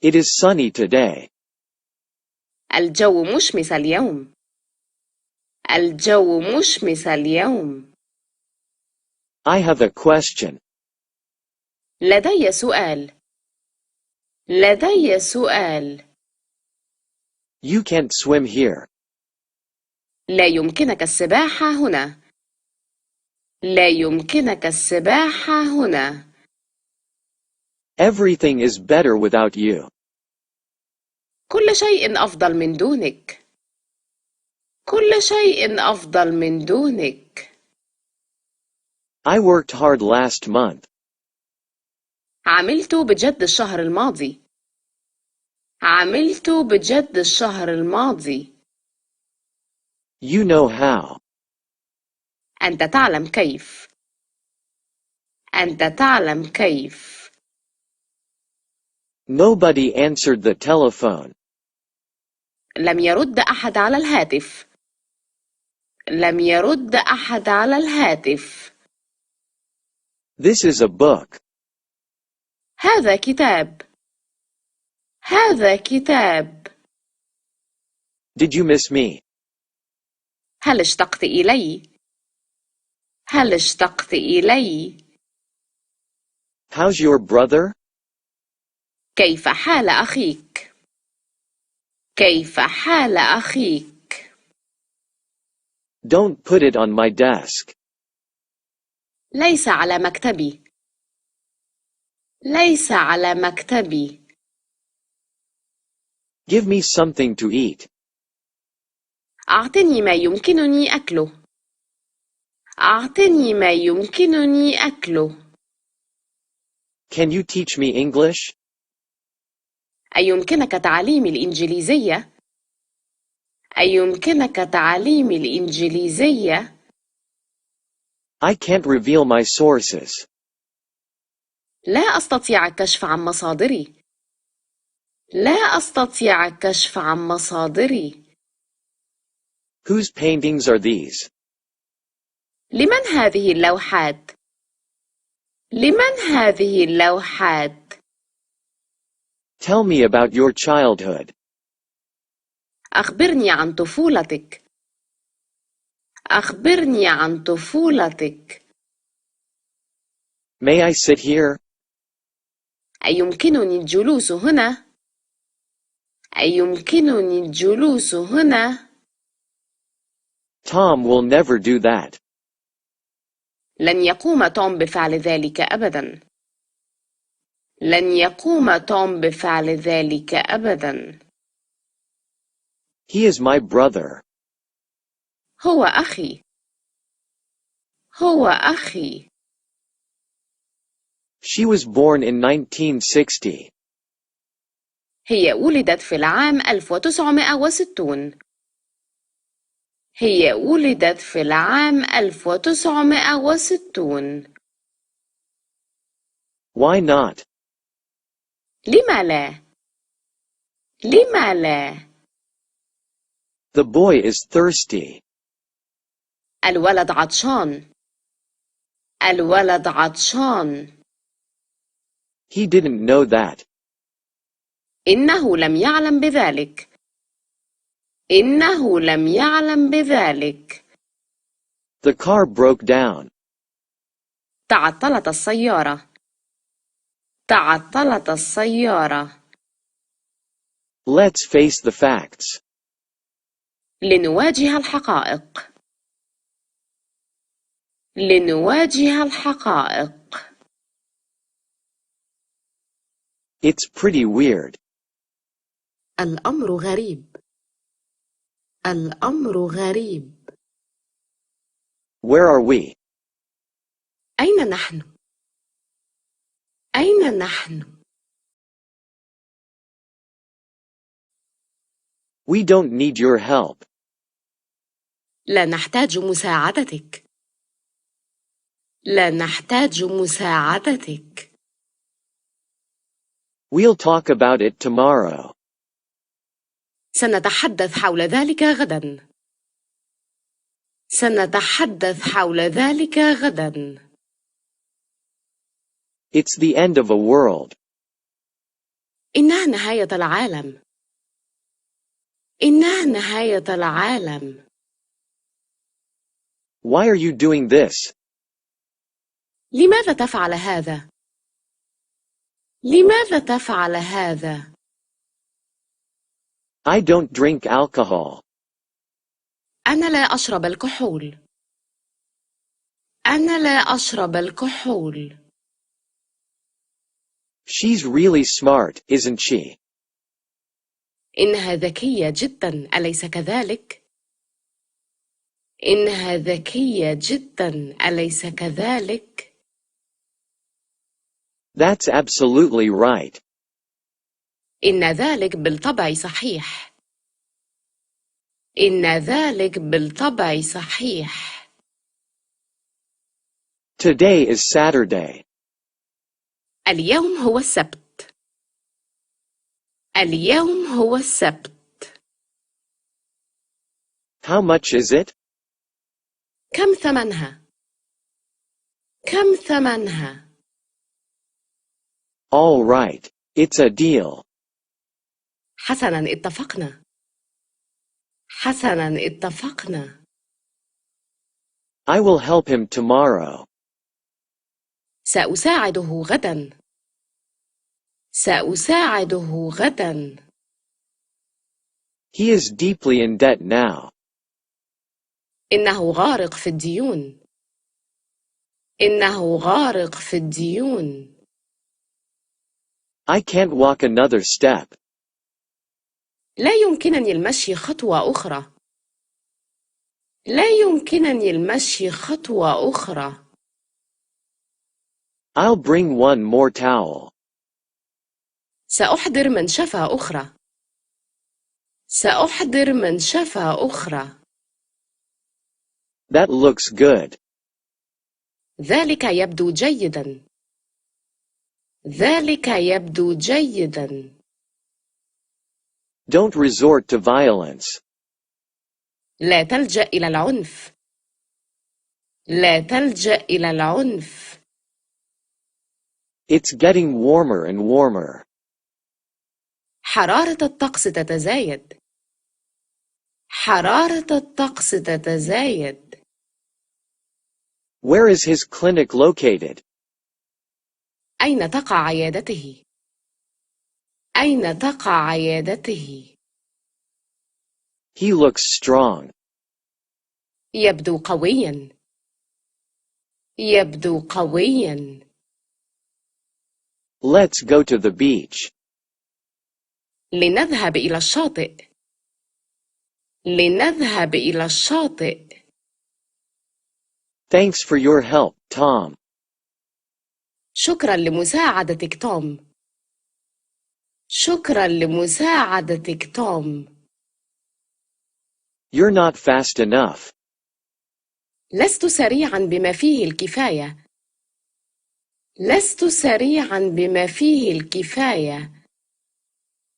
It is sunny today. الجو مشمس اليوم. الجو مشمس اليوم. I have a question. لدي سؤال. لدي سؤال. You can't swim here. لا يمكنك السباحة هنا. لا يمكنك السباحة هنا. Everything is better without you. كل شيء أفضل من دونك. كل شيء أفضل من دونك. I worked hard last month. عملت بجد الشهر الماضي. عملت بجد الشهر الماضي. You know how. أنت تعلم كيف. أنت تعلم كيف. Nobody answered the telephone. لم يرد أحد على الهاتف. لم يرد أحد على الهاتف. This is a book. هذا كتاب. هذا كتاب. Did you miss me? هل اشتقت إلي؟ هل اشتقت إلي؟ How's your brother? كيف حال أخيك؟ كيف حال أخيك؟ Don't put it on my desk. ليس على مكتبي. ليس على مكتبي. Give me something to eat. أعطني ما يمكنني أكله. أعطني ما يمكنني أكله. Can you teach me English? أيمكنك تعليمي الإنجليزية؟ أيمكنك تعليمي الإنجليزية؟ I can't reveal my sources. لا أستطيع الكشف عن مصادري. لا أستطيع الكشف عن مصادري. Whose paintings are these? لمن هذه اللوحات؟ لمن هذه اللوحات؟ Tell me about your childhood. أخبرني عن طفولتك. أخبرني عن طفولتك. May I sit here? أيمكنني الجلوس هنا؟ أيمكنني الجلوس هنا؟ Tom will never do that. لن يقوم توم بفعل ذلك أبدا. لن يقوم توم بفعل ذلك أبدا. He is my brother. هو أخي. هو أخي. She was born in 1960. هي ولدت في العام 1960. هي ولدت في العام 1960. Why not? لم لا؟ لم لا؟ The boy is thirsty. الولد عطشان. الولد عطشان. He didn't know that. إنه لم يعلم بذلك. إنه لم يعلم بذلك. The car broke down. تعطلت السيارة. تعطلت السيارة. Let's face the facts. لنواجه الحقائق. لنواجه الحقائق. It's pretty weird. الأمر غريب. الأمر غريب. Where are we? أين نحن؟ أين نحن؟ We don't need your help. لا نحتاج مساعدتك. لا نحتاج مساعدتك. We'll talk about it tomorrow. سنتحدث حول ذلك غدا. سنتحدث حول ذلك غدا. It's the end of a world. إنها نهاية العالم. إنها نهاية العالم. Why are you doing this? لماذا تفعل هذا؟ لماذا تفعل هذا؟ I don't drink alcohol. أنا لا أشرب الكحول. أنا لا أشرب الكحول. She's really smart, isn't she? إنها ذكية جدا، أليس كذلك؟ إنها ذكية جدا، أليس كذلك؟ That's absolutely right. إن ذلك بالطبع صحيح. إن ذلك بالطبع صحيح. Today is Saturday. اليوم هو السبت. اليوم هو السبت. How much is it? كم ثمنها؟ كم ثمنها؟ All right. It's a deal. حسنا، اتفقنا. حسنا، اتفقنا. I will help him tomorrow. سأساعده غدا. سأساعده غدا. He is deeply in debt now. إنه غارق في الديون. إنه غارق في الديون. I can't walk another step. لا يمكنني المشي خطوة أخرى. لا يمكنني المشي خطوة أخرى. I'll bring one more towel. سأحضر منشفة أخرى. سأحضر منشفة أخرى. That looks good. ذلك يبدو جيدا. ذلك يبدو جيدا. Don't resort to violence. لا تلجأ إلى العنف. لا تلجأ إلى العنف. It's getting warmer and warmer. حرارة الطقس تتزايد. حرارة الطقس تتزايد. Where is his clinic located? أين تقع عيادته؟ أين تقع عيادته؟ He looks strong. يبدو قويا. يبدو قويا. Let's go to the beach. لنذهب إلى الشاطئ. لنذهب إلى الشاطئ. Thanks for your help, Tom. شكرا لمساعدتك توم. شكرا لمساعدتك توم. You're not fast enough. لست سريعا بما فيه الكفاية. لست سريعا بما فيه الكفاية.